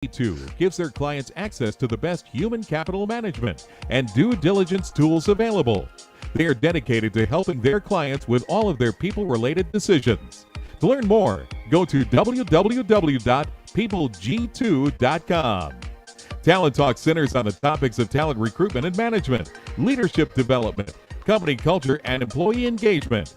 G2 gives their clients access to the best human capital management and due diligence tools available. They are dedicated to helping their clients with all of their people-related decisions. To learn more, go to www.peopleg2.com. Talent Talk centers on the topics of talent recruitment and management, leadership development, company culture, and employee engagement.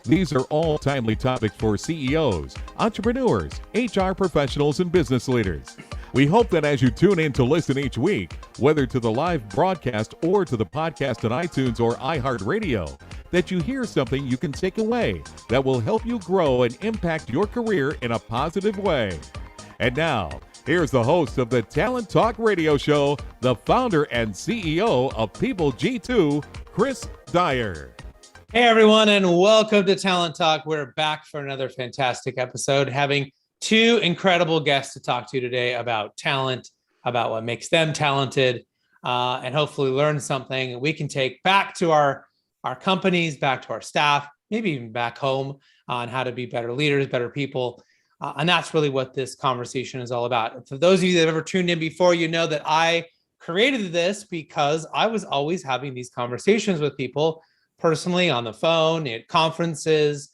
These are all timely topics for CEOs, entrepreneurs, HR professionals, and business leaders. We hope that as you tune in to listen each week, whether to the live broadcast or to the podcast on iTunes or iHeartRadio, that you hear something you can take away that will help you grow and impact your career in a positive way. And now, here's the host of the Talent Talk radio show, the founder and CEO of People G2, Chris Dyer. Hey everyone, and welcome to Talent Talk. We're back for another fantastic episode, having two incredible guests to talk to today about talent, about what makes them talented, and hopefully learn something we can take back to our companies, back to our staff, maybe even back home on how to be better leaders, better people. And that's really what this conversation is all about. For those of you that have ever tuned in before, you know that I created this because I was always having these conversations with people personally on the phone, at conferences,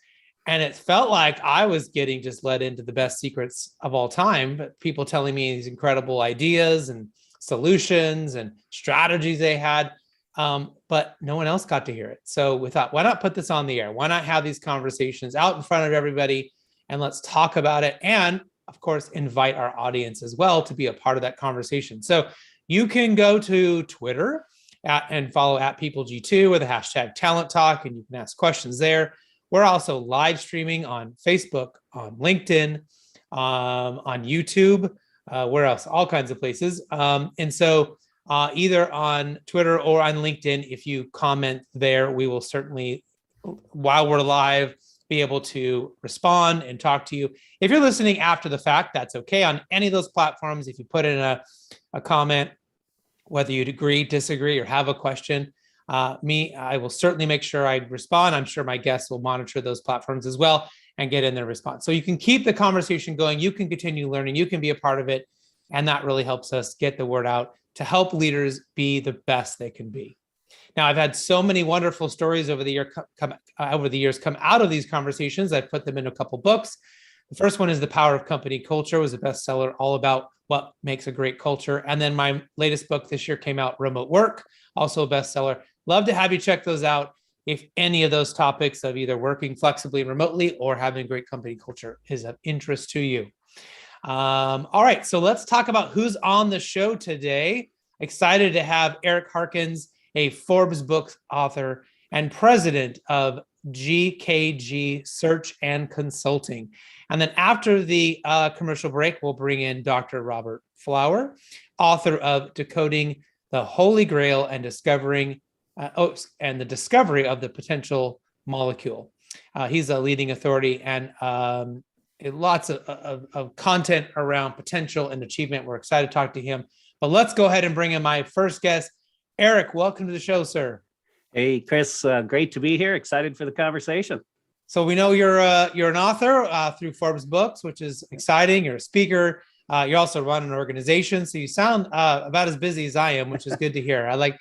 and it felt like I was getting just led into the best secrets of all time, but people telling me these incredible ideas and solutions and strategies they had, but no one else got to hear it. So we thought, why not put this on the air? Why not have these conversations out in front of everybody, and let's talk about it, and of course, invite our audience as well to be a part of that conversation. So you can go to Twitter and follow at PeopleG2 with the hashtag Talent Talk, and you can ask questions there. We're also live streaming on Facebook, on LinkedIn, on YouTube, where else? All kinds of places. And so either on Twitter or on LinkedIn, if you comment there, we will certainly, while we're live, be able to respond and talk to you. If you're listening after the fact, that's okay. On any of those platforms, if you put in a comment, whether you'd agree, disagree, or have a question, I will certainly make sure I respond. I'm sure my guests will monitor those platforms as well and get in their response. So you can keep the conversation going. You can continue learning. You can be a part of it. And that really helps us get the word out to help leaders be the best they can be. Now, I've had so many wonderful stories over the years come out of these conversations. I've put them in a couple books. The first one is The Power of Company Culture. It was a bestseller all about what makes a great culture. And then my latest book this year came out, Remote Work, also a bestseller. Love to have you check those out if any of those topics of either working flexibly and remotely or having a great company culture is of interest to you. All right, so let's talk about who's on the show today. Excited to have Eric Harkins, a Forbes book author and president of GKG Search and Consulting. And then after the commercial break, we'll bring in Dr. Robert Flower, author of Decoding the Holy Grail and the Discovery of the Potential Molecule. He's a leading authority and lots of content around potential and achievement. We're excited to talk to him. But let's go ahead and bring in my first guest. Eric, welcome to the show, sir. Hey, Chris, great to be here. Excited for the conversation. So we know you're an author through Forbes Books, which is exciting. You're a speaker. You also run an organization. So you sound about as busy as I am, which is good to hear. I like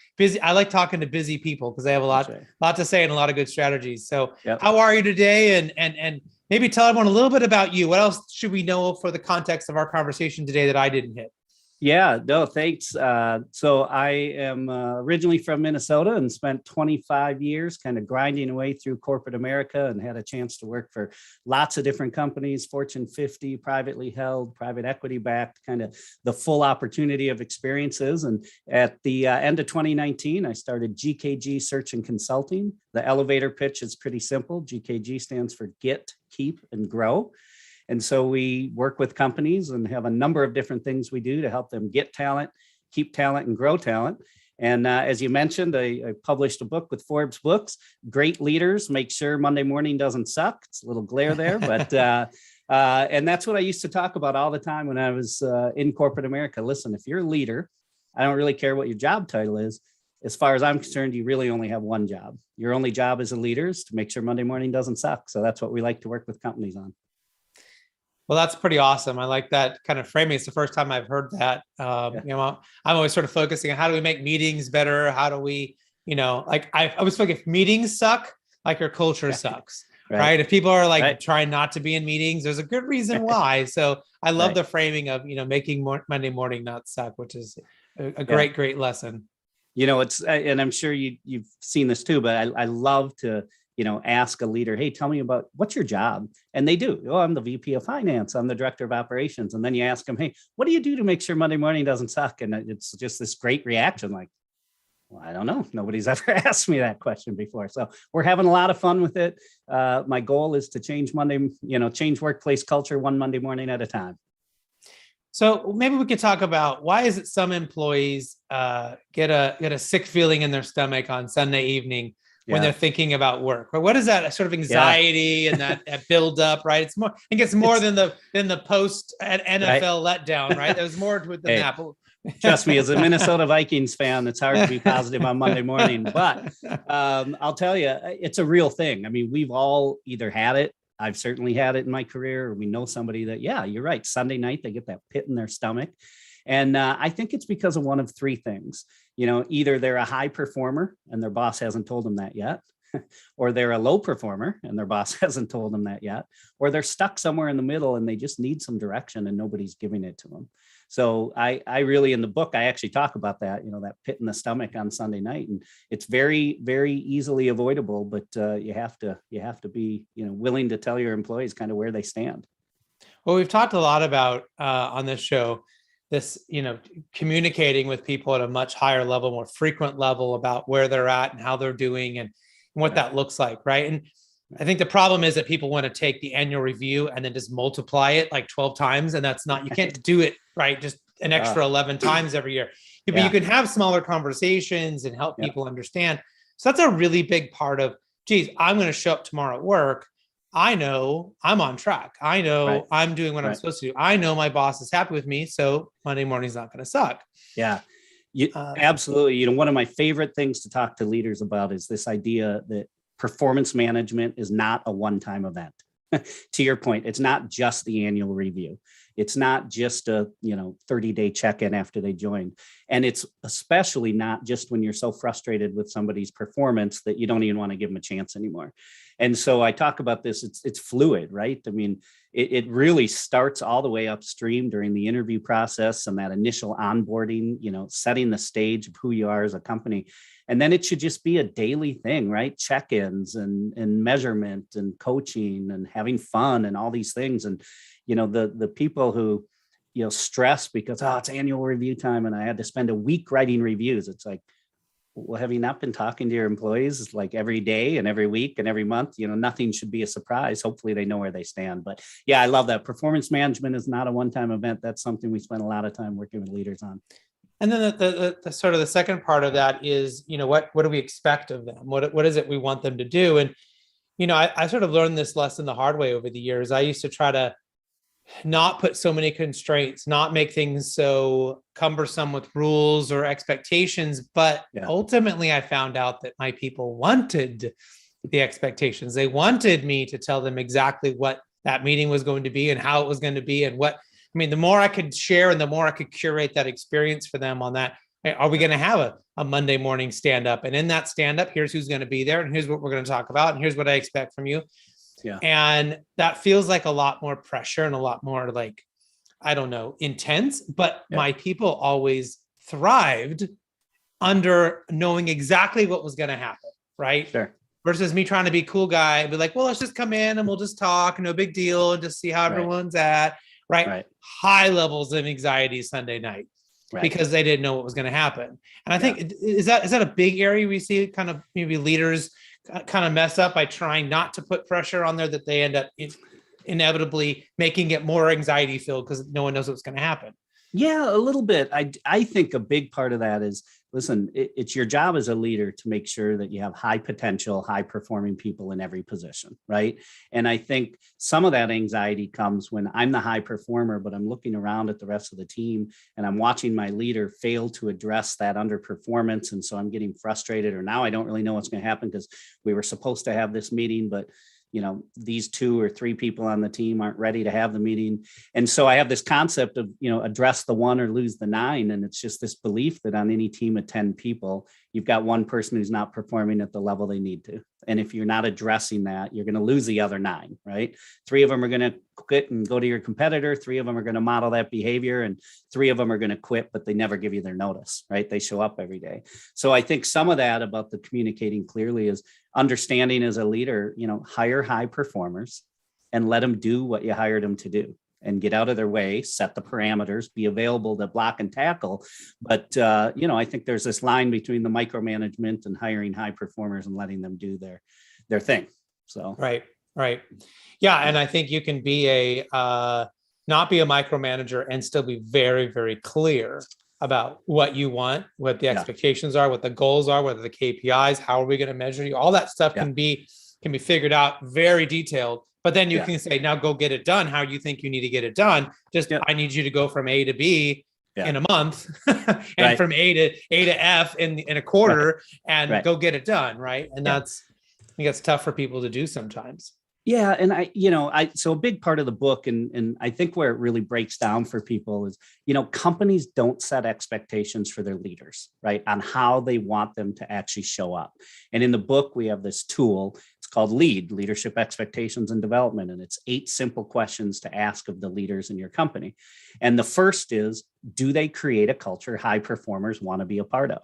talking to busy people because they have a lot to say and a lot of good strategies. So How are you today? And maybe tell everyone a little bit about you. What else should we know for the context of our conversation today that I didn't hit? Yeah, no, thanks. So I am originally from Minnesota and spent 25 years kind of grinding away through corporate America and had a chance to work for lots of different companies, Fortune 50, privately held, private equity backed, kind of the full opportunity of experiences. And at the end of 2019, I started GKG Search and Consulting. The elevator pitch is pretty simple. GKG stands for Get, Keep, and Grow. And so we work with companies and have a number of different things we do to help them get talent, keep talent, and grow talent. And as you mentioned, I published a book with Forbes Books, Great Leaders Make Sure Monday Morning Doesn't Suck. It's a little glare there, but and that's what I used to talk about all the time when I was in corporate America. Listen, if you're a leader, I don't really care what your job title is. As far as I'm concerned, you really only have one job. Your only job as a leader is to make sure Monday morning doesn't suck. So that's what we like to work with companies on. Well, that's pretty awesome. I like that kind of framing. It's the first time I've heard that. Yeah. You know, I'm always sort of focusing on how do we make meetings better? How do we, like I always feel like if meetings suck, like your culture sucks, right? If people are like trying not to be in meetings, there's a good reason why. So I love the framing of, making Monday morning not suck, which is a great lesson. It's, and I'm sure you've seen this too, but I love to, ask a leader, hey, tell me about what's your job? And they do. Oh, I'm the VP of finance. I'm the director of operations. And then you ask them, hey, what do you do to make sure Monday morning doesn't suck? And it's just this great reaction. Like, well, I don't know. Nobody's ever asked me that question before. So we're having a lot of fun with it. My goal is to change change workplace culture one Monday morning at a time. So maybe we could talk about why is it some employees get a sick feeling in their stomach on Sunday evening when they're thinking about work? Or what is that sort of anxiety and that build up, right? It's more, I guess more than the post at NFL letdown, right? There's more to it than that. But trust me, as a Minnesota Vikings fan, it's hard to be positive on Monday morning, but I'll tell you, it's a real thing. I mean, we've all either had it. I've certainly had it in my career, or we know somebody that, you're right. Sunday night, they get that pit in their stomach. And I think it's because of one of three things. Either they're a high performer and their boss hasn't told them that yet, or they're a low performer and their boss hasn't told them that yet, or they're stuck somewhere in the middle and they just need some direction and nobody's giving it to them. So I really, in the book, I actually talk about that, that pit in the stomach on Sunday night, and it's very, very easily avoidable, but you have to be, willing to tell your employees kind of where they stand. Well, we've talked a lot about on this show, this, communicating with people at a much higher level, more frequent level about where they're at and how they're doing and what that looks like. Right. And I think the problem is that people want to take the annual review and then just multiply it like 12 times. And that's not, you can't do it right. Just an extra 11 times every year. But you can have smaller conversations and help people understand. So that's a really big part of, geez, I'm going to show up tomorrow at work. I know I'm on track. I know I'm doing what I'm supposed to do. I know my boss is happy with me. So Monday morning's not going to suck. Yeah. Absolutely. One of my favorite things to talk to leaders about is this idea that performance management is not a one-time event. To your point, it's not just the annual review. It's not just a 30-day check-in after they join. And it's especially not just when you're so frustrated with somebody's performance that you don't even want to give them a chance anymore. And so I talk about this, it's fluid, right? I mean, it really starts all the way upstream during the interview process and that initial onboarding, setting the stage of who you are as a company. And then it should just be a daily thing, right? Check-ins and measurement and coaching and having fun and all these things. And, the people who, stress because, it's annual review time and I had to spend a week writing reviews. It's like, well, have you not been talking to your employees like every day and every week and every month? Nothing should be a surprise. Hopefully they know where they stand. But I love that. Performance management is not a one-time event. That's something we spend a lot of time working with leaders on. And then the sort of the second part of that is, what do we expect of them? What is it we want them to do? And, I sort of learned this lesson the hard way over the years. I used to try to not put so many constraints, not make things so cumbersome with rules or expectations. But ultimately, I found out that my people wanted the expectations. They wanted me to tell them exactly what that meeting was going to be and how it was going to be and the more I could share and the more I could curate that experience for them on that. Are we going to have a Monday morning stand up? And in that stand up, here's who's going to be there. And here's what we're going to talk about. And here's what I expect from you. Yeah. And that feels like a lot more pressure and a lot more like, I don't know, intense, but my people always thrived under knowing exactly what was going to happen. Right. Sure. Versus me trying to be a cool guy and be like, well, let's just come in and we'll just talk. No big deal. And just see how everyone's at. Right. High levels of anxiety Sunday night because they didn't know what was going to happen. And I think, is that a big area we see kind of maybe leaders kind of mess up by trying not to put pressure on there that they end up inevitably making it more anxiety filled because no one knows what's going to happen? Yeah, a little bit. I think a big part of that is, listen, it's your job as a leader to make sure that you have high potential, high performing people in every position, right? And I think some of that anxiety comes when I'm the high performer, but I'm looking around at the rest of the team and I'm watching my leader fail to address that underperformance. And so I'm getting frustrated, or now I don't really know what's going to happen because we were supposed to have this meeting, but these 2 or 3 people on the team aren't ready to have the meeting. And so I have this concept of, address the 1 or lose the 9. And it's just this belief that on any team of 10 people, you've got 1 person who's not performing at the level they need to. And if you're not addressing that, you're going to lose the other 9, right? 3 of them are going to quit and go to your competitor. 3 of them are going to model that behavior, and 3 of them are going to quit, but they never give you their notice, right? They show up every day. So I think some of that about the communicating clearly is understanding as a leader, hire high performers and let them do what you hired them to do, and get out of their way, set the parameters, be available to block and tackle. But, I think there's this line between the micromanagement and hiring high performers and letting them do their thing. So, Right. Yeah. And I think you can be not be a micromanager and still be very, very clear about what you want, what the expectations are, what the goals are, what are the KPIs, how are we going to measure you? All that stuff can be figured out, very detailed. But then you can say, now go get it done. How you think you need to get it done? I need you to go from A to B in a month, and from A to F in a quarter, and go get it done. Right. And I think that's tough for people to do sometimes. Yeah. And so a big part of the book, and I think where it really breaks down for people is, companies don't set expectations for their leaders, right, on how they want them to actually show up. And in the book, we have this tool. It's called Leadership Expectations and Development. And it's 8 simple questions to ask of the leaders in your company. And the first is, do they create a culture high performers want to be a part of?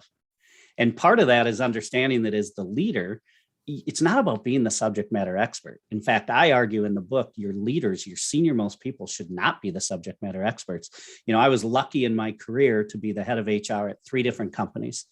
And part of that is understanding that as the leader, it's not about being the subject matter expert. In fact, I argue in the book, your leaders, your senior most people should not be the subject matter experts. I was lucky in my career to be the head of HR at 3 different companies.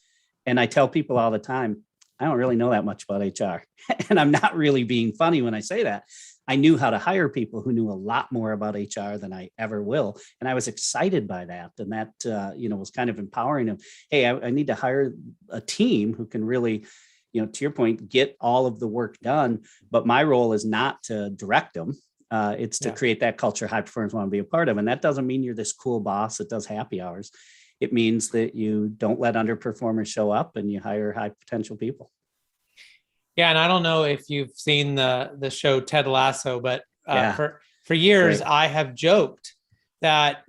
And I tell people all the time, I don't really know that much about HR. And I'm not really being funny when I say that. I knew how to hire people who knew a lot more about HR than I ever will. And I was excited by that. And that, was kind of empowering of, hey, I need to hire a team who can really, to your point, get all of the work done. But my role is not to direct them. It's to create that culture high performers want to be a part of. And that doesn't mean you're this cool boss that does happy hours. It means that you don't let underperformers show up and you hire high potential people. Yeah. And I don't know if you've seen the show Ted Lasso, but for years, I have joked that,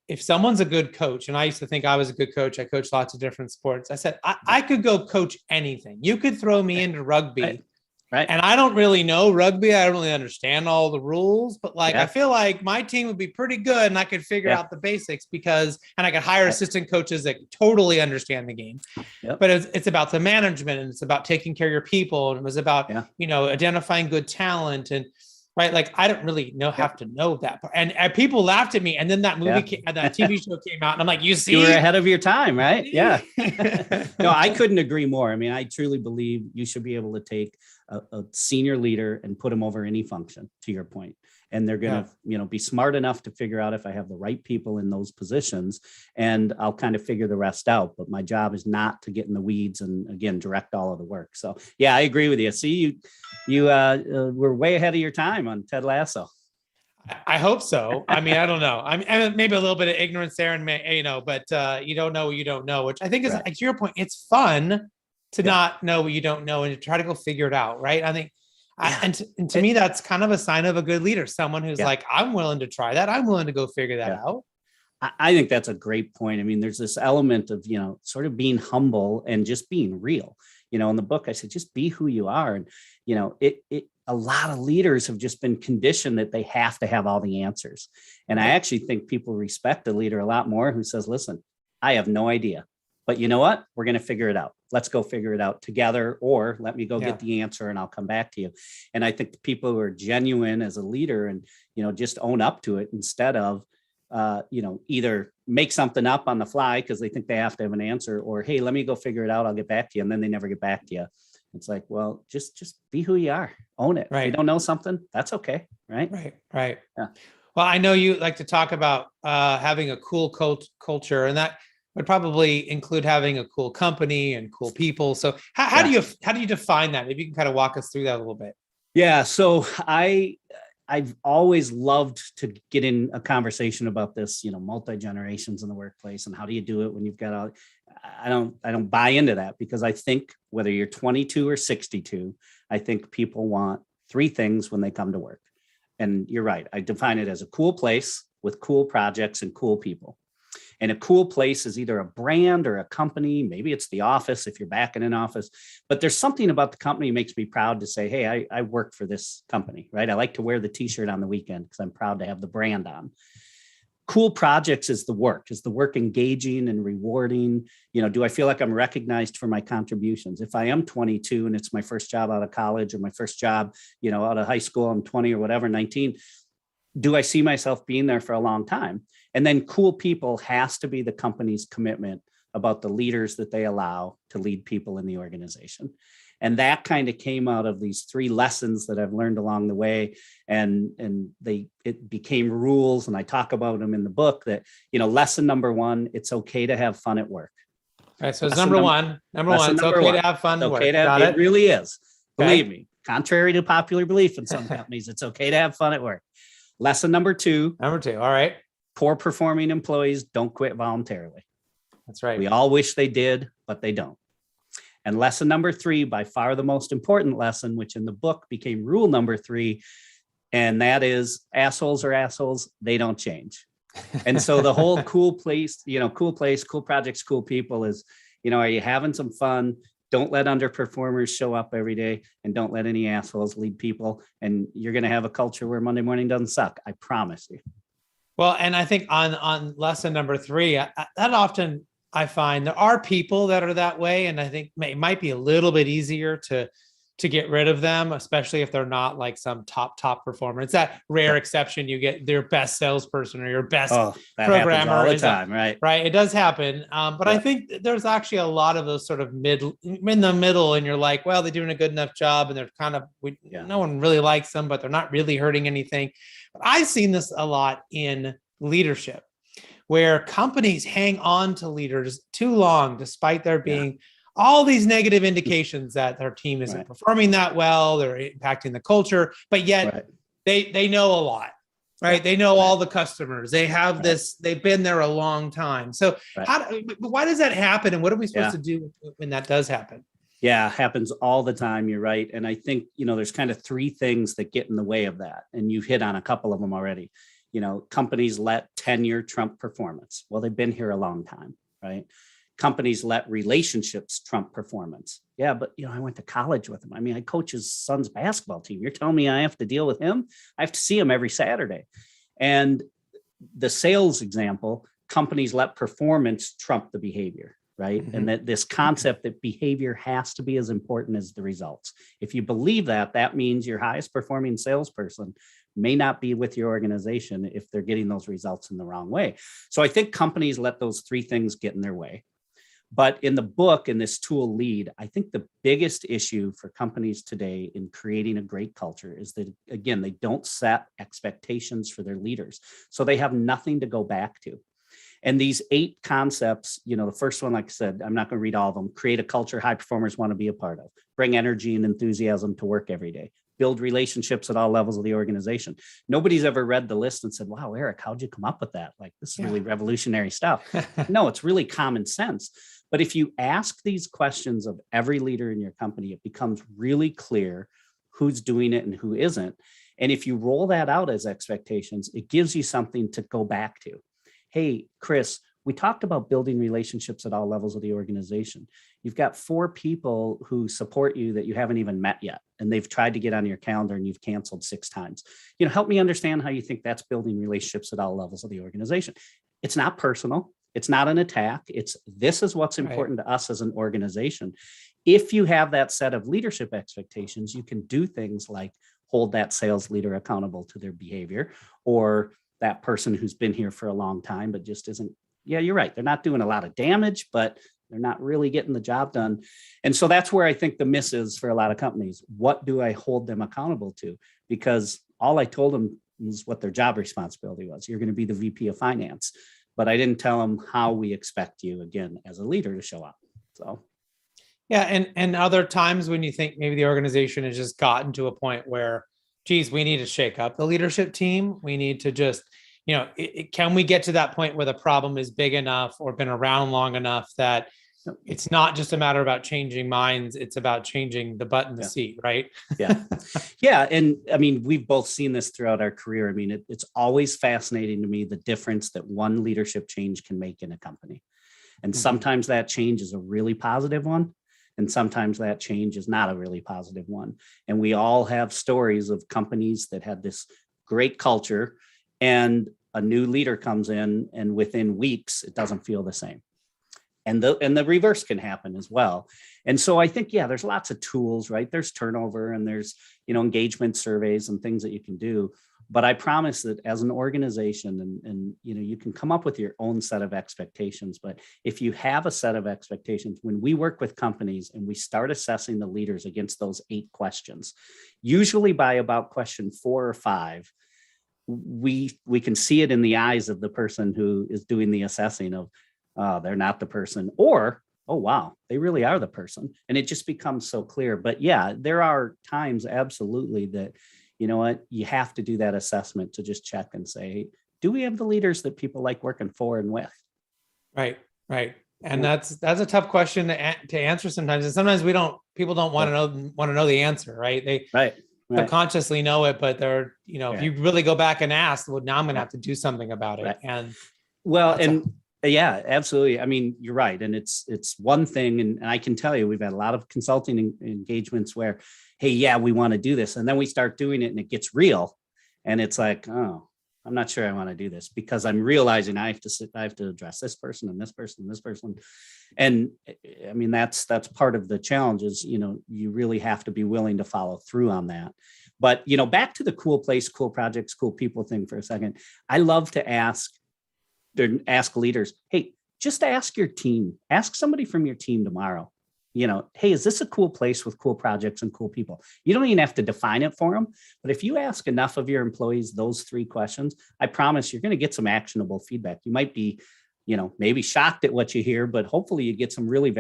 if someone's a good coach, and I used to think I was a good coach, I coached lots of different sports. I said, I could go coach anything. You could throw me into rugby. Right. And I don't really know rugby. I don't really understand all the rules, but I feel like my team would be pretty good and I could figure out the basics and I could hire assistant coaches that totally understand the game. Yep. But it's about the management, and it's about taking care of your people. And it was about, identifying good talent, and right. I don't really have to know that part. And people laughed at me. And then that movie, that TV show came out, and I'm like, you see, you were ahead of your time, right? Yeah. No, I couldn't agree more. I mean, I truly believe you should be able to take a senior leader and put them over any function, to your point. And they're going to, be smart enough to figure out if I have the right people in those positions, and I'll kind of figure the rest out. But my job is not to get in the weeds and, again, direct all of the work. So, yeah, I agree with you. See, you were way ahead of your time on Ted Lasso. I hope so. I mean, I don't know. I mean, maybe a little bit of ignorance there, and but you don't know what you don't know, which I think is, to your point, it's fun to not know what you don't know and to try to go figure it out. Right. I think, and to me, that's kind of a sign of a good leader. Someone who's like, I'm willing to try that. I'm willing to go figure that out. I think that's a great point. I mean, there's this element of, sort of being humble and just being real. In the book, I said, just be who you are. And, a lot of leaders have just been conditioned that they have to have all the answers. And I actually think people respect a leader a lot more who says, listen, I have no idea. But you know what? We're going to figure it out. Let's go figure it out together, or let me go get the answer and I'll come back to you. And I think the people who are genuine as a leader and, just own up to it instead of, either make something up on the fly because they think they have to have an answer, or, hey, let me go figure it out. I'll get back to you. And then they never get back to you. It's like, well, just be who you are. Own it. Right. If you don't know something, that's okay. Right. Right. Yeah. Well, I know you like to talk about having a cool culture, and that would probably include having a cool company and cool people. So how do you define that? Maybe you can kind of walk us through that a little bit. Yeah. So I've always loved to get in a conversation about this, multi-generations in the workplace, and how do you do it when you've got all. I don't buy into that, because I think whether you're 22 or 62, I think people want three things when they come to work. And you're right. I define it as a cool place with cool projects and cool people. And a cool place is either a brand or a company. Maybe it's the office if you're back in an office. But there's something about the company that makes me proud to say, hey, I work for this company, right? I like to wear the t-shirt on the weekend because I'm proud to have the brand on. Cool projects is the work. Is the work engaging and rewarding? Do I feel like I'm recognized for my contributions? If I am 22 and it's my first job out of college or my first job, out of high school, I'm 20 or whatever, 19, do I see myself being there for a long time? And then cool people has to be the company's commitment about the leaders that they allow to lead people in the organization. And that kind of came out of these three lessons that I've learned along the way. And it became rules. And I talk about them in the book that, lesson number one, it's okay to have fun at work. All right. So it's number one, it's okay to have fun at work. It really is. Believe me, contrary to popular belief in some companies, it's okay to have fun at work. Lesson number two. All right. Poor performing employees don't quit voluntarily. That's right. We all wish they did, but they don't. And lesson number three, by far the most important lesson, which in the book became rule number 3, and that is assholes are assholes, they don't change. And so the whole cool place, cool projects, cool people is, are you having some fun? Don't let underperformers show up every day, and don't let any assholes lead people. And you're going to have a culture where Monday morning doesn't suck. I promise you. Well, and I think on lesson number 3, that often I find there are people that are that way. And I think it might be a little bit easier to get rid of them, especially if they're not like some top performer. It's that rare exception. You get their best salesperson or your best programmer all the time, right? Right. It does happen. But I think there's actually a lot of those sort of in the middle, and you're like, well, they're doing a good enough job and they're kind of, no one really likes them, but they're not really hurting anything. But I've seen this a lot in leadership, where companies hang on to leaders too long, despite there being all these negative indications that their team isn't performing that well, they're impacting the culture, but yet they know a lot, right? They know all the customers. They have this, they've been there a long time. So why does that happen? And what are we supposed to do when that does happen? Yeah, happens all the time. You're right. And I think, there's kind of 3 things that get in the way of that. And you've hit on a couple of them already. Companies let tenure trump performance. Well, they've been here a long time, right? Companies let relationships trump performance. Yeah, but I went to college with him. I mean, I coach his son's basketball team. You're telling me I have to deal with him? I have to see him every Saturday. And the sales example, companies let performance trump the behavior, right? Mm-hmm. And that this concept that behavior has to be as important as the results. If you believe that, that means your highest performing salesperson may not be with your organization if they're getting those results in the wrong way. So I think companies let those 3 things get in their way. But in the book, in this tool lead, I think the biggest issue for companies today in creating a great culture is that, again, they don't set expectations for their leaders. So they have nothing to go back to. And these 8 concepts, the first one, like I said, I'm not going to read all of them. Create a culture high performers want to be a part of. Bring energy and enthusiasm to work every day. Build relationships at all levels of the organization. Nobody's ever read the list and said, wow, Eric, how'd you come up with that? Like, this is really revolutionary stuff. No, it's really common sense. But if you ask these questions of every leader in your company, it becomes really clear who's doing it and who isn't. And if you roll that out as expectations, it gives you something to go back to. Hey, Chris, we talked about building relationships at all levels of the organization. You've got 4 people who support you that you haven't even met yet, and they've tried to get on your calendar and you've canceled 6 times. Help me understand how you think that's building relationships at all levels of the organization. It's not personal. It's not an attack. This is what's important to us as an organization. If you have that set of leadership expectations, you can do things like hold that sales leader accountable to their behavior, or that person who's been here for a long time, but just isn't. Yeah, you're right. They're not doing a lot of damage, but they're not really getting the job done. And so that's where I think the miss is for a lot of companies. What do I hold them accountable to? Because all I told them is what their job responsibility was. You're going to be the VP of finance, but I didn't tell them how we expect you, again, as a leader to show up. So. Yeah. And other times when you think maybe the organization has just gotten to a point where, geez, we need to shake up the leadership team. We need to just, can we get to that point where the problem is big enough or been around long enough that it's not just a matter about changing minds. It's about changing the butt in the seat, right? Yeah. Yeah. And I mean, we've both seen this throughout our career. I mean, it's always fascinating to me, the difference that one leadership change can make in a company. And sometimes that change is a really positive one. And sometimes that change is not a really positive one. And we all have stories of companies that had this great culture and a new leader comes in and within weeks, it doesn't feel the same. And the reverse can happen as well. And so I think, there's lots of tools, right? There's turnover and there's, engagement surveys and things that you can do. But I promise that as an organization and you can come up with your own set of expectations. But if you have a set of expectations, when we work with companies and we start assessing the leaders against those 8 questions, usually by about question 4 or 5, we can see it in the eyes of the person who is doing the assessing of, they're not the person, or, oh, wow, they really are the person. And it just becomes so clear. But there are times absolutely that, you know what, you have to do that assessment to just check and say, do we have the leaders that people like working for and with? Right. And that's a tough question to answer sometimes. And sometimes people don't want to know the answer, right? They subconsciously know it, but they're, if you really go back and ask, well, now I'm going to have to do something about it. And yeah, absolutely. I mean, you're right. And it's one thing. And I can tell you, we've had a lot of consulting engagements where, hey, we want to do this. And then we start doing it and it gets real. And it's like, oh, I'm not sure I want to do this because I'm realizing I have to address this person and this person and this person. And I mean, that's part of the challenge is, you really have to be willing to follow through on that. But, back to the cool place, cool projects, cool people thing for a second. I love to ask leaders, hey, just ask your team, ask somebody from your team tomorrow, hey, is this a cool place with cool projects and cool people? You don't even have to define it for them. But if you ask enough of your employees those 3 questions, I promise you're going to get some actionable feedback. You might be, maybe shocked at what you hear, but hopefully you get some really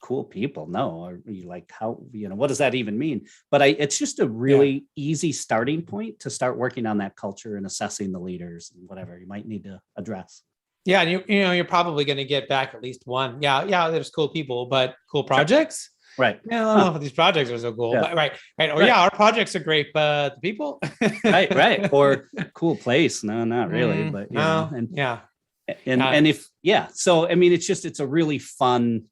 cool people. No, or you like how, what does that even mean? But it's just a really easy starting point to start working on that culture and assessing the leaders and whatever you might need to address. Yeah. And you're probably going to get back at least one. Yeah. There's cool people, but cool projects. Right. I don't know if these projects are so cool. Yeah. But, right. Or our projects are great, but the people. right. Or cool place. No, not really. But so I mean, it's a really fun,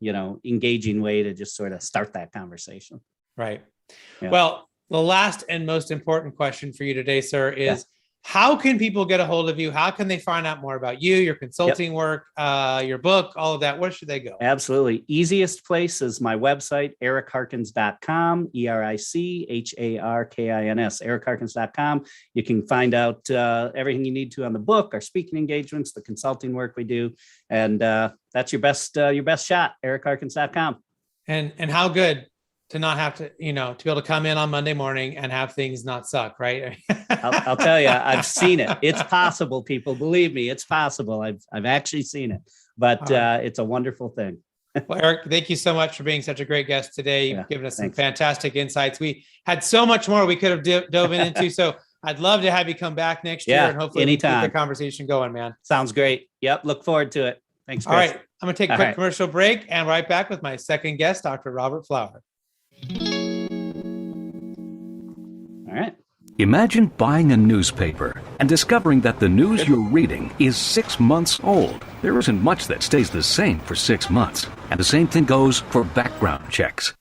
engaging way to just sort of start that conversation. Right. Yeah. Well, the last and most important question for you today, sir, is how can people get a hold of you? How can they find out more about you, your consulting work, your book, all of that? Where should they go? Absolutely. Easiest place is my website, ericharkins.com, ERICHARKINS, ericharkins.com. You can find out everything you need to on the book, our speaking engagements, the consulting work we do. And that's your best shot, ericharkins.com. And how good to not have to, to be able to come in on Monday morning and have things not suck, right? I'll tell you, I've seen it. It's possible, people. Believe me, it's possible. I've actually seen it, but it's a wonderful thing. Well, Eric, thank you so much for being such a great guest today. You've given us some fantastic insights. We had so much more we could have dove into. So I'd love to have you come back next year and hopefully we can keep the conversation going, man. Sounds great. Yep. Look forward to it. Thanks, Chris. All right. I'm going to take a quick commercial break and right back with my second guest, Dr. Robert Flower. All right. Imagine buying a newspaper and discovering that the news you're reading is 6 months old. There isn't much that stays the same for 6 months. And the same thing goes for background checks.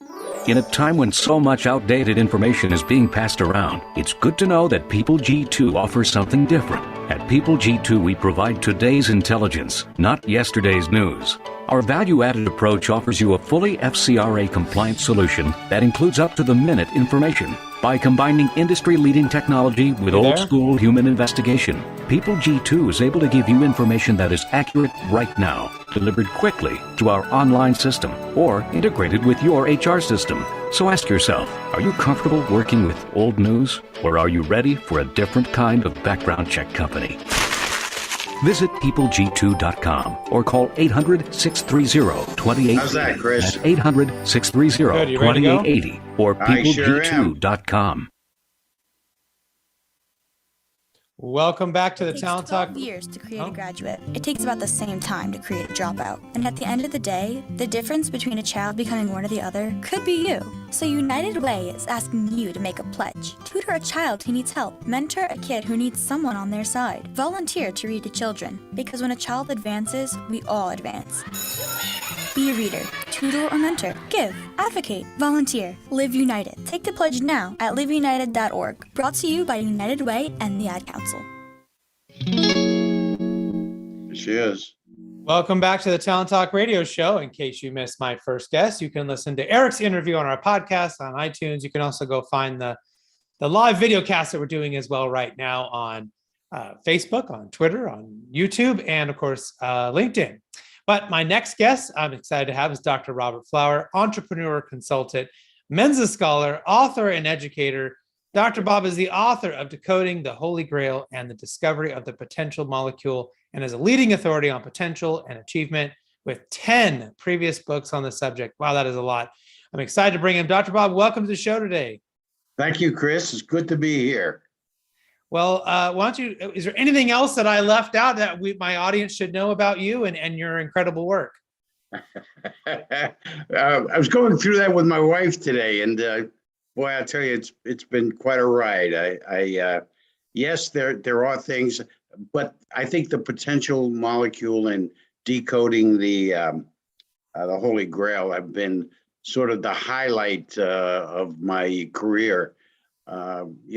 In a time when so much outdated information is being passed around, it's good to know that People G2 offers something different. At People G2, we provide today's intelligence, not yesterday's news. Our value-added approach offers you a fully FCRA-compliant solution that includes up-to-the-minute information. By combining industry-leading technology with old-school human investigation, People G2 is able to give you information that is accurate right now, delivered quickly to our online system, or integrated with your HR system. So ask yourself, are you comfortable working with old news, or are you ready for a different kind of background check company? Visit peopleg2.com or call 800-630-2880. How's that, Chris? That's 800-630-2880 or peopleg2.com. Welcome back to the It takes Talent 12 Talk. years to create a graduate. It takes about the same time to create a dropout. And at the end of the day, the difference between a child becoming one or the other could be you. So United Way is asking you to make a pledge. Tutor a child who needs help. Mentor a kid who needs someone on their side. Volunteer to read to children. Because when a child advances, we all advance. Be a reader, tutor or mentor, give, advocate, volunteer, live united. Take the pledge now at liveunited.org. Brought to you by United Way and the Ad Council. She is. Welcome back to the Talent Talk radio show. In case you missed my first guest, you can listen to Eric's interview on our podcast on iTunes. You can also go find the live video cast that we're doing as well right now on Facebook, on Twitter, on YouTube, and of course, LinkedIn. But my next guest I'm excited to have is Dr. Robert Flower, entrepreneur, consultant, Mensa scholar, author, and educator. Dr. Bob is the author of Decoding the Holy Grail and the Discovery of the Potential Molecule, and is a leading authority on potential and achievement with 10 previous books on the subject. Wow, that is a lot. I'm excited to bring him. Dr. Bob, welcome to the show today. Thank you, Chris. It's good to be here. Well, is there anything else that I left out that my audience should know about you and your incredible work? I was going through that with my wife today, and boy, I'll tell you, it's been quite a ride. Yes, there are things, but I think the potential molecule and decoding the Holy Grail have been sort of the highlight of my career.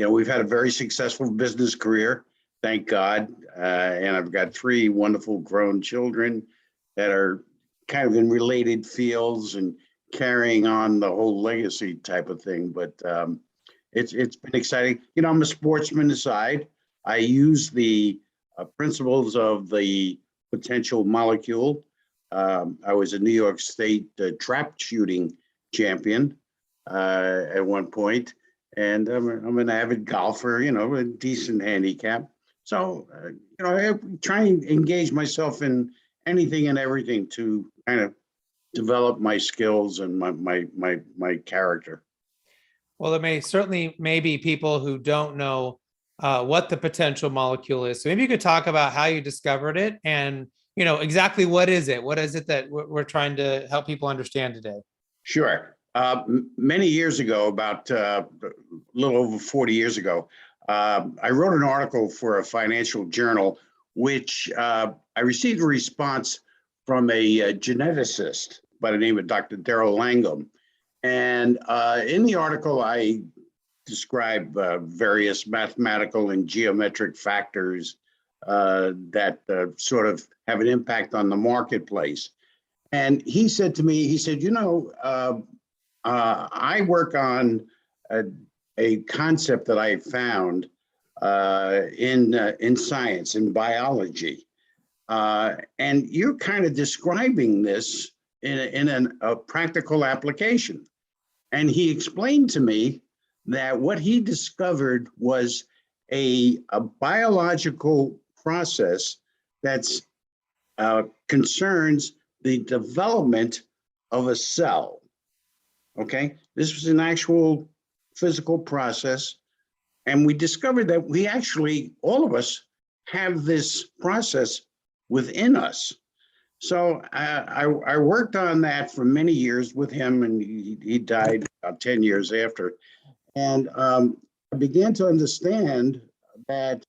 We've had a very successful business career, thank God. And I've got 3 wonderful grown children that are kind of in related fields and carrying on the whole legacy type of thing. But it's been exciting. I'm a sportsman aside. I use the principles of the potential molecule. I was a New York State trap shooting champion at one point. And I'm an avid golfer, a decent handicap. So, I try and engage myself in anything and everything to kind of develop my skills and my character. Well, there may be people who don't know what the potential molecule is. So maybe you could talk about how you discovered it and, exactly what is it? What is it that we're trying to help people understand today? Sure. Many years ago, about a little over 40 years ago, I wrote an article for a financial journal, which I received a response from a geneticist by the name of Dr. Daryl Langham. And in the article, I describe various mathematical and geometric factors that sort of have an impact on the marketplace. And he said to me, I work on a concept that I found in science, in biology. And you're kind of describing this in a practical application. And he explained to me that what he discovered was a biological process that's concerns the development of a cell. Okay, this was an actual physical process. And we discovered that we actually, all of us, have this process within us. So I worked on that for many years with him, and he died about 10 years after. And I began to understand that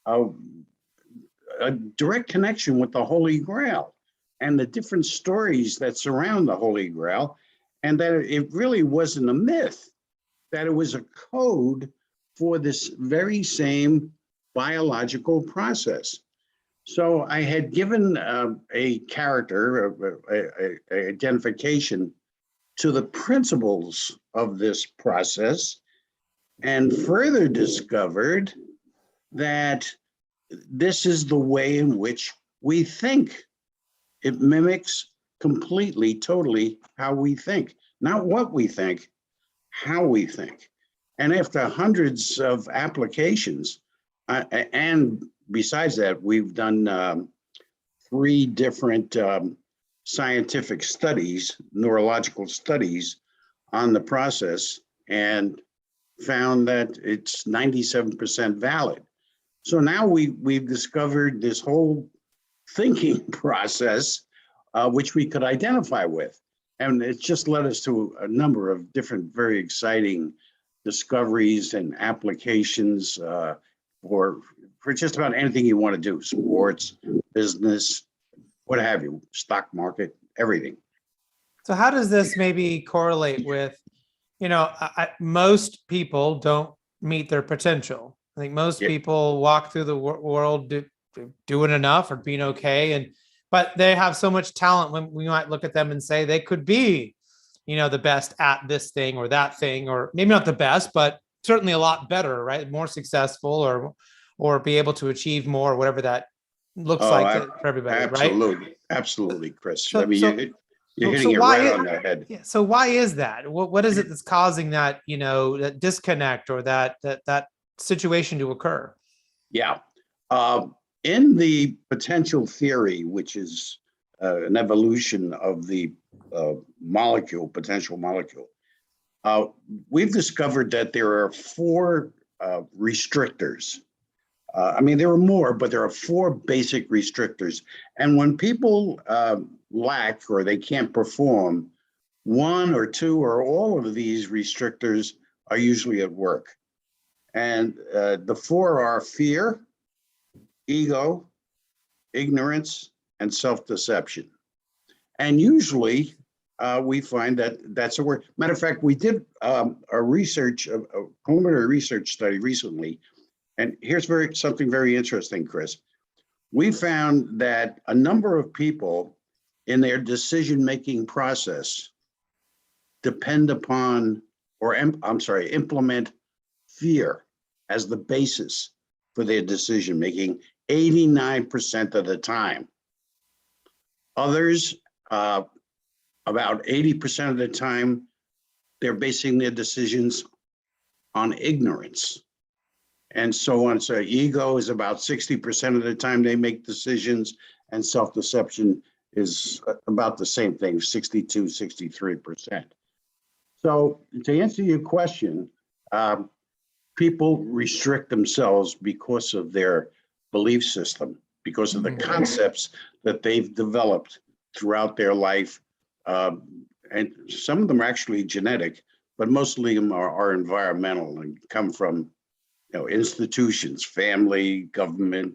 a direct connection with the Holy Grail and the different stories that surround the Holy Grail, and that it really wasn't a myth, that it was a code for this very same biological process. So I had given a character, a identification to the principles of this process, and further discovered that this is the way in which we think. It mimics completely, totally how we think. Not what we think, how we think. And after hundreds of applications, and besides that, we've done 3 different scientific studies, neurological studies on the process, and found that it's 97% valid. So now we've discovered this whole thinking process, which we could identify with. And it's just led us to a number of different, very exciting discoveries and applications for just about anything you want to do, sports, business, what have you, stock market, everything. So how does this maybe correlate with, most people don't meet their potential. I think most people walk through the world doing enough or being okay, but they have so much talent when we might look at them and say they could be, the best at this thing or that thing, or maybe not the best, but certainly a lot better, right? More successful or be able to achieve more, whatever that looks for everybody, right? Absolutely, Chris. So, You're hitting it right on the head. Yeah, so why is that? What is it that's causing that, that disconnect or that situation to occur? Yeah. In the potential theory, which is an evolution of the potential molecule, we've discovered that there are four restrictors. There are more, but there are four basic restrictors. And when people lack or they can't perform, one or two or all of these restrictors are usually at work. And the four are fear, ego, ignorance, and self-deception. And usually we find that that's a word. Matter of fact, we did a preliminary research study recently. And here's something very interesting, Chris. We found that a number of people in their decision-making process depend upon, implement fear as the basis for their decision-making 89% of the time. Others, about 80% of the time, they're basing their decisions on ignorance. And so on. So ego is about 60% of the time they make decisions, and self-deception is about the same thing, 62, 63%. So to answer your question, people restrict themselves because of their belief system, because of the concepts that they've developed throughout their life. And some of them are actually genetic, but mostly them are environmental and come from institutions, family, government,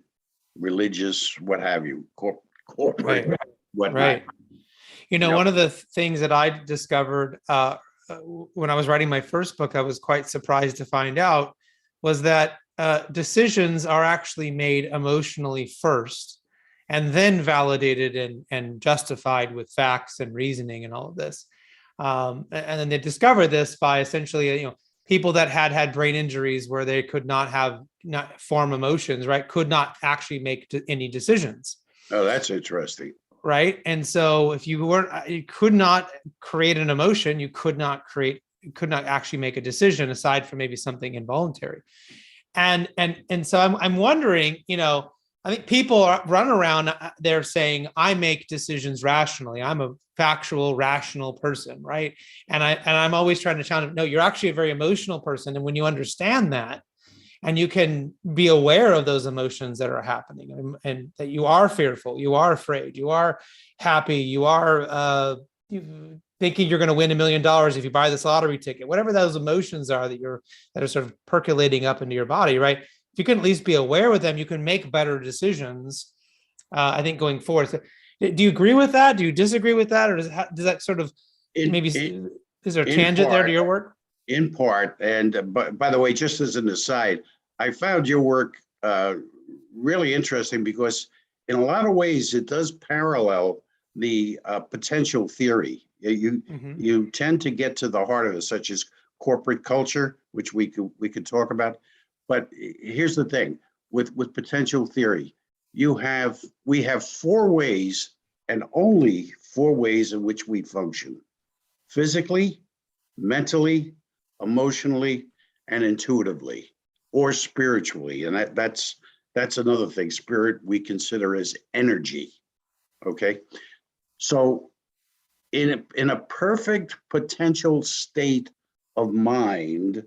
religious, what have you, corporate, whatnot. Right. One of the things that I discovered when I was writing my first book, I was quite surprised to find out was that decisions are actually made emotionally first and then validated and justified with facts and reasoning and all of this. And then they discovered this by essentially, people that had brain injuries where they could not form emotions, right? Could not actually make any decisions. Oh, that's interesting. Right. And so if you could not create an emotion, you could not actually make a decision aside from maybe something involuntary. And so I'm wondering, I think people run around, they're saying, I make decisions rationally. I'm a factual, rational person, right? And I'm always trying to challenge, no, you're actually a very emotional person. And when you understand that, and you can be aware of those emotions that are happening, and that you are fearful, you are afraid, you are happy, you are thinking you're going to win $1 million if you buy this lottery ticket, whatever those emotions are that are sort of percolating up into your body, right? If you can at least be aware of them, you can make better decisions, I think, going forward. So, do you agree with that? Do you disagree with that? Or does that sort of is there a tangent there to your work? In part. And by the way, just as an aside, I found your work really interesting because in a lot of ways it does parallel the potential theory. You tend to get to the heart of it, such as corporate culture, which we could talk about. But here's the thing with potential theory, we have four ways, and only four ways in which we function: physically, mentally, emotionally, and intuitively, or spiritually. And that's another thing. Spirit we consider as energy. Okay. So in a perfect potential state of mind,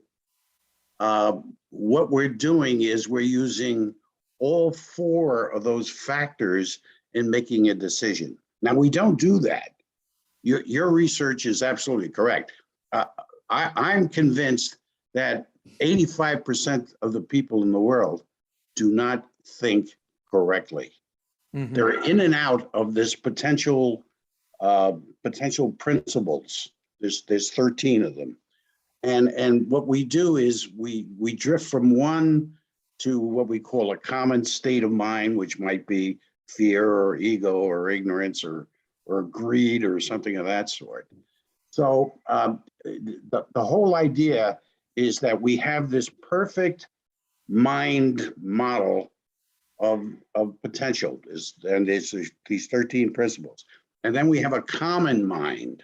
what we're doing is we're using all four of those factors in making a decision. Now, we don't do that. Your research is absolutely correct. I'm convinced that 85% of the people in the world do not think correctly. Mhm. They're in and out of this potential principles. There's 13 of them. And what we do is we drift from one to what we call a common state of mind, which might be fear or ego or ignorance or greed or something of that sort. So the whole idea is that we have this perfect mind model of potential, and it's these 13 principles. And then we have a common mind.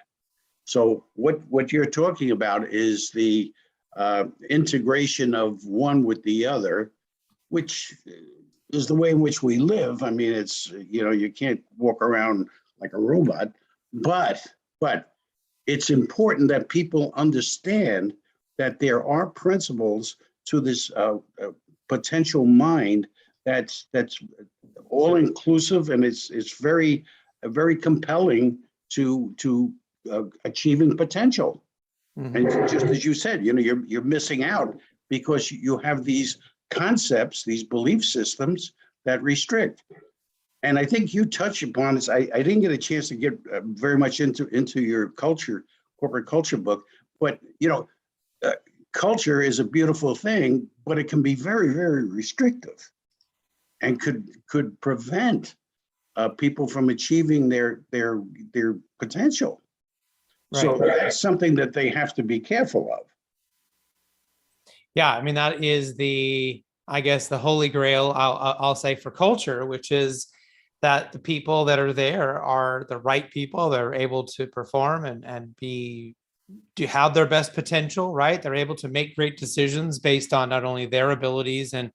So what you're talking about is the integration of one with the other, which is the way in which we live. I mean, it's, you can't walk around like a robot, but it's important that people understand that there are principles to this potential mind that's all inclusive, and it's very compelling to achieving potential. Mhm. And just as you said, you're missing out because you have these concepts, these belief systems that restrict. And I think you touch upon this. I didn't get a chance to get very much into your corporate culture book, but culture is a beautiful thing, but it can be very, very restrictive, and could prevent people from achieving their potential. So Right. that's something that they have to be careful of. Yeah, I mean, that is I guess the holy grail, I'll say, for culture, which is that the people that are there are the right people. They're able to perform and to have their best potential, right? They're able to make great decisions based on not only their abilities and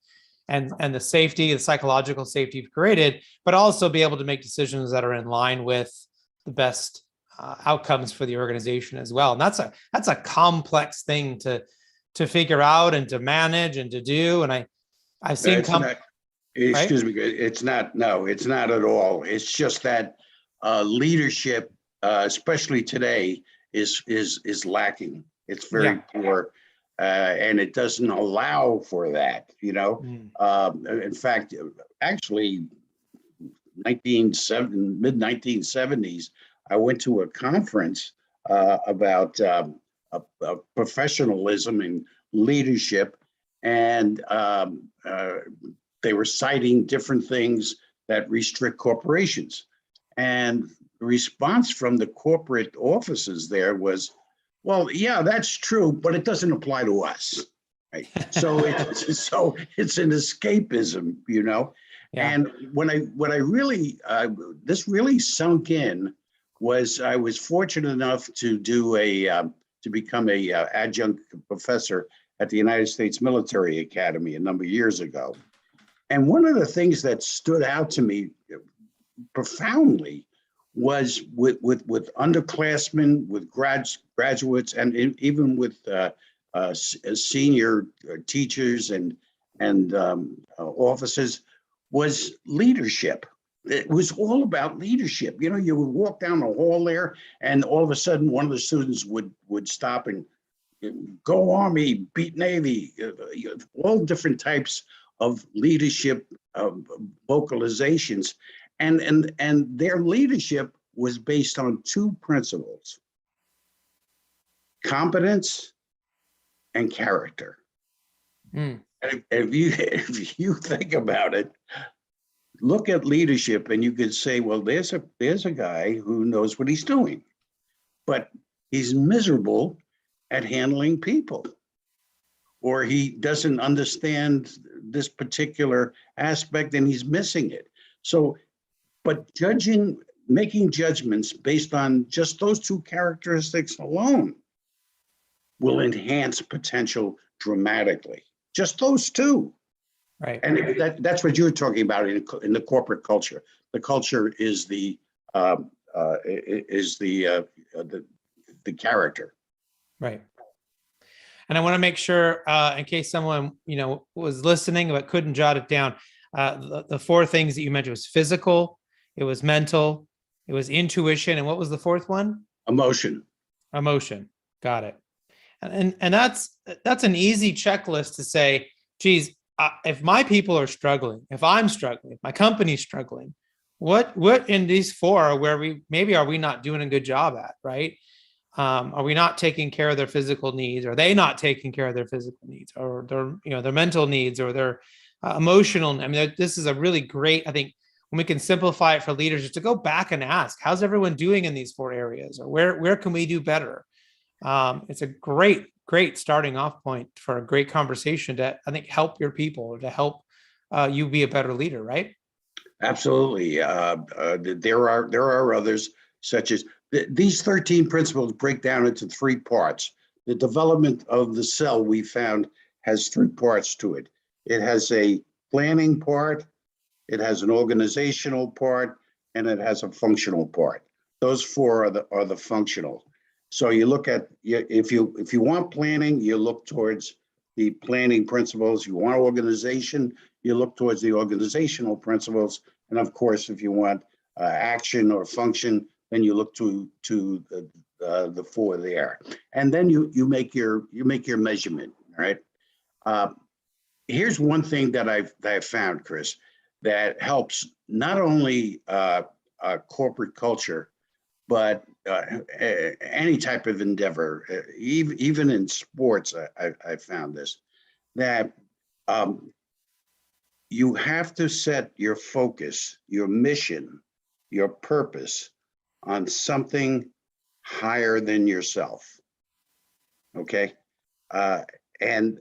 the safety, the psychological safety created, but also be able to make decisions that are in line with the best outcomes for the organization as well. And that's a complex thing to figure out and to manage and to do. And I've seen Excuse me, it's not. No, it's not at all. It's just that leadership, especially today, is lacking. It's very poor, and it doesn't allow for that. In fact, actually, mid 1970s, I went to a conference about professionalism and leadership, and they were citing different things that restrict corporations. And the response from the corporate offices there was, well, yeah, that's true, but it doesn't apply to us. Right? So it's an escapism, Yeah. And when I really, this really sunk in was I was fortunate enough to do to become a adjunct professor at the United States Military Academy a number of years ago. And one of the things that stood out to me profoundly was with underclassmen, with graduates, and even with senior teachers and officers, was leadership. It was all about leadership. You would walk down the hall there, and all of a sudden, one of the students would stop and go Army, beat Navy, all different types of leadership vocalizations, and their leadership was based on two principles: competence and character. And if you think about it, look at leadership, and you could say, well, there's a guy who knows what he's doing, but he's miserable at handling people, or he doesn't understand this particular aspect and he's missing it. So, but making judgments based on just those two characteristics alone will enhance potential dramatically. Just those two. Right. And that's what you're talking about in the corporate culture. The culture is the character. Right. And I want to make sure, in case someone was listening but couldn't jot it down, The four things that you mentioned was physical, it was mental, it was intuition, and what was the fourth one? Emotion. Emotion. Got it. And that's an easy checklist to say, geez, if my people are struggling, if I'm struggling, if my company's struggling, what in these four are where are we not doing a good job at, right? Are we not taking care of their physical needs? Are they not taking care of their physical needs, or their mental needs, or their emotional? I mean, this is a really great, I think, when we can simplify it for leaders, is to go back and ask, how's everyone doing in these four areas, or where can we do better? It's a great starting off point for a great conversation to, I think, help your people, to help you be a better leader, right? Absolutely. There are others, such as these 13 principles break down into three parts. The development of the cell, we found, has three parts to it. It has a planning part, it has an organizational part, and it has a functional part. Those four are the functional. So you look at, if you want planning, you look towards the planning principles. You want organization, you look towards the organizational principles. And of course, if you want action or function, then you look to the four there. And then you make your measurement, right? Here's one thing that I've found, Chris, that helps not only corporate culture, but any type of endeavor, even in sports. I found this, that you have to set your focus, your mission, your purpose on something higher than yourself. Okay. And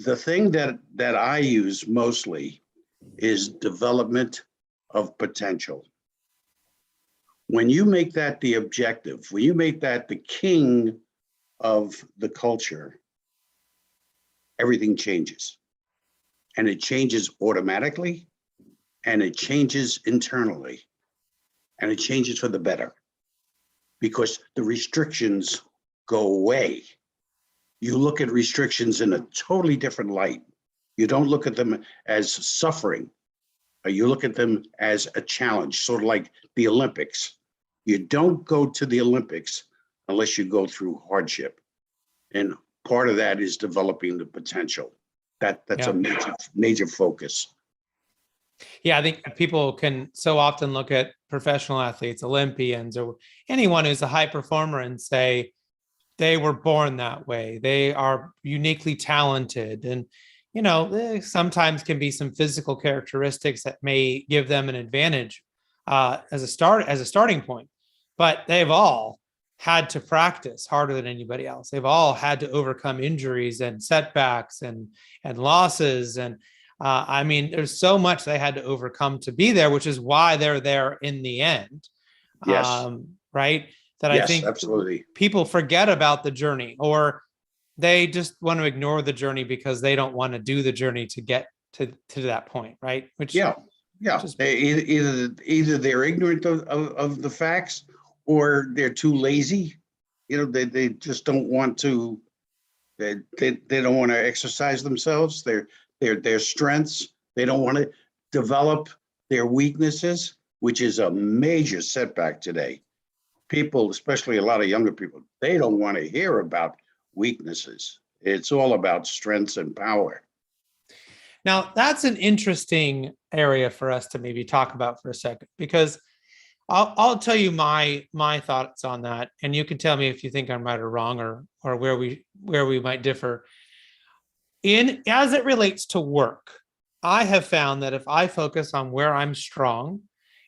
the thing that I use mostly is development of potential. When you make that the objective, when you make that the king of the culture, everything changes. And it changes automatically, and it changes internally, and it changes for the better, because the restrictions go away. You look at restrictions in a totally different light. You don't look at them as suffering. You look at them as a challenge, sort of like the Olympics. You don't go to the Olympics unless you go through hardship. And part of that is developing the potential. That's a major focus. Yeah, I think people can so often look at professional athletes, Olympians, or anyone who's a high performer and say they were born that way. They are uniquely talented. And, sometimes can be some physical characteristics that may give them an advantage as a starting point. But they've all had to practice harder than anybody else. They've all had to overcome injuries and setbacks and losses. And there's so much they had to overcome to be there, which is why they're there in the end. Yes. Right. That yes, I think absolutely. People forget about the journey, or they just want to ignore the journey because they don't want to do the journey to get to that point. Right. Either they're ignorant of the facts, or they're too lazy. They just don't want to. They don't want to exercise themselves. Their strengths. They don't want to develop their weaknesses, which is a major setback today. People, especially a lot of younger people, they don't want to hear about weaknesses. It's all about strengths and power. Now, that's an interesting area for us to maybe talk about for a second, because I'll tell you my thoughts on that, and you can tell me if you think I'm right or wrong, or where we might differ. As it relates to work, I have found that if I focus on where I'm strong,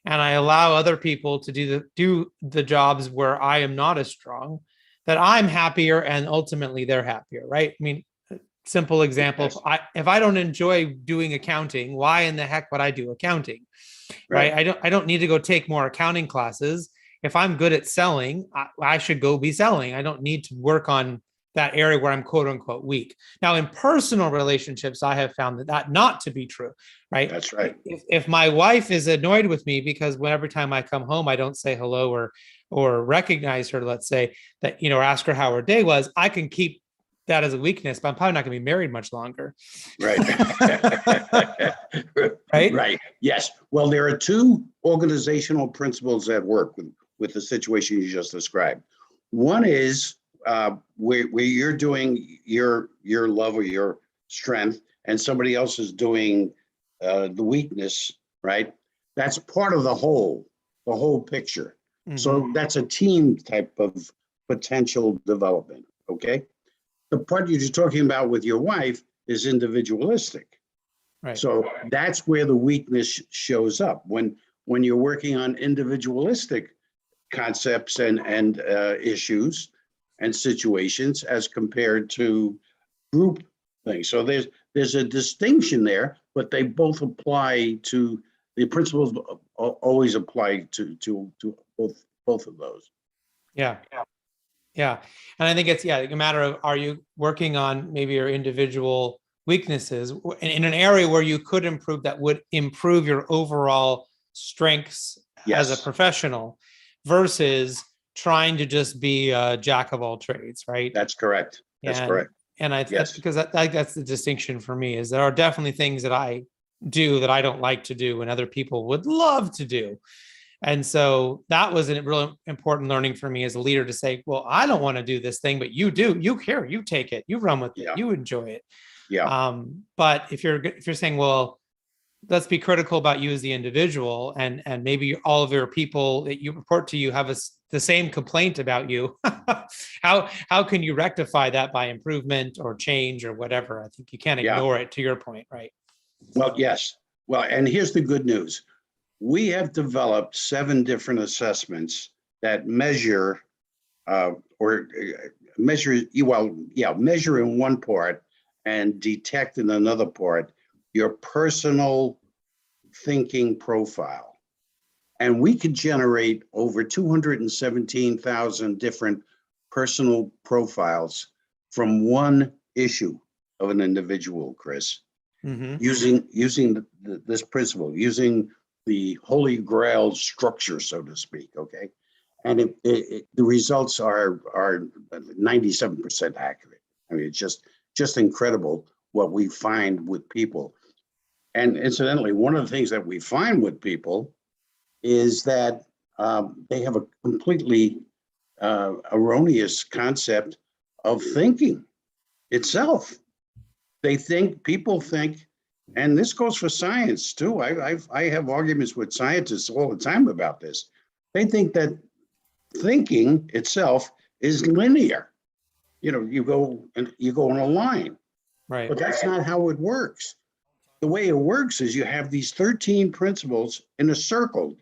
and I allow other people to do the jobs where I am not as strong, that I'm happier and ultimately they're happier, right? I mean, simple example, yes. If I don't enjoy doing accounting, why in the heck would I do accounting? Right? I don't need to go take more accounting classes. If I'm good at selling, I should go be selling. I don't need to work on that area where I'm quote unquote weak. Now, in personal relationships, I have found that not to be true, right? That's right. If my wife is annoyed with me because every time I come home, I don't say hello or recognize her, let's say that, or ask her how her day was, I can keep that as a weakness, but I'm probably not going to be married much longer. Right. Right? Right. Yes. Well, there are two organizational principles that work with the situation you just described. One is where you're doing your love or your strength, and somebody else is doing the weakness, right? That's part of the whole picture. So that's a team type of potential development. Okay. The part you're just talking about with your wife is individualistic. Right. So that's where the weakness shows up when you're working on individualistic concepts and issues and situations as compared to group things. So there's a distinction there, but they both apply to the principles always apply to both of those. Yeah. Yeah. And I think it's a matter of, are you working on maybe your individual weaknesses in an area where you could improve that would improve your overall strengths as a professional versus trying to just be a jack of all trades, right? That's correct. That's correct. And that's because that's the distinction for me, is there are definitely things that I do that I don't like to do and other people would love to do. And so that was a really important learning for me as a leader to say, well, I don't want to do this thing, but you do. You take it, you run with it, you enjoy it. Yeah. But if you're saying, well, let's be critical about you as the individual, and maybe all of your people that you report to you have the same complaint about you, how can you rectify that by improvement or change or whatever? I think you can't ignore it, to your point, right? Well, yes. Well, and here's the good news. We have developed 7 different assessments that measure measure in one part and detect in another part your personal thinking profile. And we could generate over 217,000 different personal profiles from one issue of an individual, Chris, using this principle, using the Holy Grail structure, so to speak. Okay. And the results are 97% accurate. I mean, it's just incredible what we find with people. And incidentally, one of the things that we find with people is that they have a completely erroneous concept of thinking itself. People think, and this goes for science too. I have arguments with scientists all the time about this. They think that thinking itself is linear. You go in a line, right? But that's not how it works. The way it works is you have these 13 principles in a circle.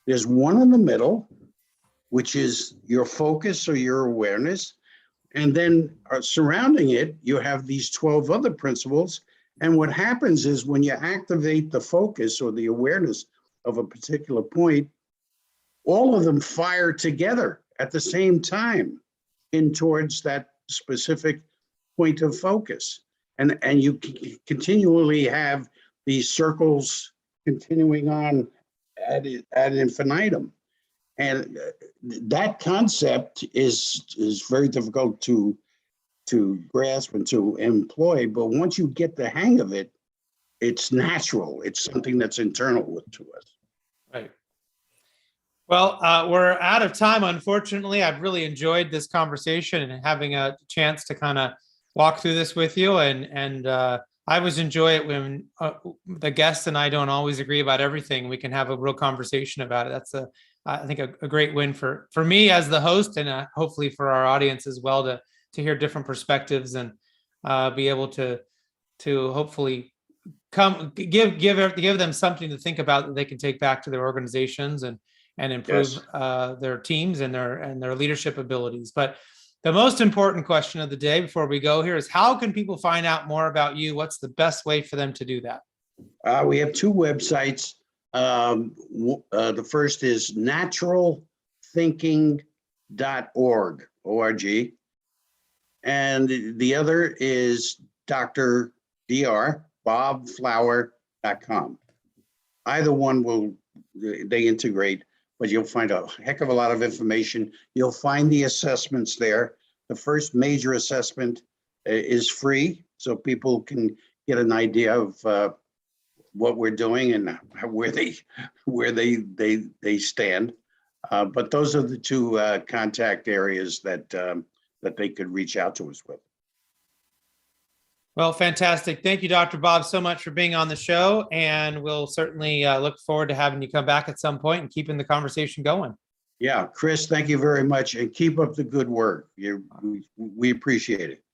There's one in the middle, which is your focus or your awareness. And then surrounding it, you have these 12 other principles. And what happens is when you activate the focus or the awareness of a particular point, all of them fire together at the same time in towards that specific point of focus. And you continually have these circles continuing on ad infinitum. And that concept is very difficult to grasp and to employ. But once you get the hang of it, it's natural. It's something that's internal to us. Right. Well, we're out of time, unfortunately. I've really enjoyed this conversation and having a chance to kind of walk through this with you. And I always enjoy it when the guests and I don't always agree about everything. We can have a real conversation about it. That's I think a great win for me as the host, and hopefully for our audience as well, to hear different perspectives and be able to hopefully give them something to think about that they can take back to their organizations and improve their teams and their leadership abilities. But the most important question of the day before we go here is, how can people find out more about you? What's the best way for them to do that? We have 2 websites. The first is naturalthinking.org, O-R-G. And the other is Dr. Dyer, bobflower.com. Either one they integrate, but you'll find a heck of a lot of information. You'll find the assessments there. The first major assessment is free, so people can get an idea of what we're doing and where they stand. But those are the two contact areas that they could reach out to us with. Well, fantastic. Thank you, Dr. Bob, so much for being on the show. And we'll certainly look forward to having you come back at some point and keeping the conversation going. Yeah, Chris, thank you very much, and keep up the good work. We appreciate it.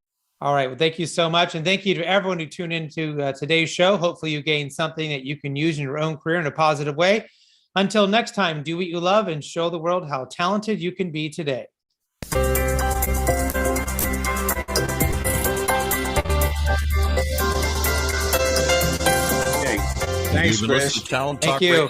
All right. Well, thank you so much. And thank you to everyone who tuned into today's show. Hopefully you gained something that you can use in your own career in a positive way. Until next time, do what you love and show the world how talented you can be today. Okay. Thanks, Chris. Thank you.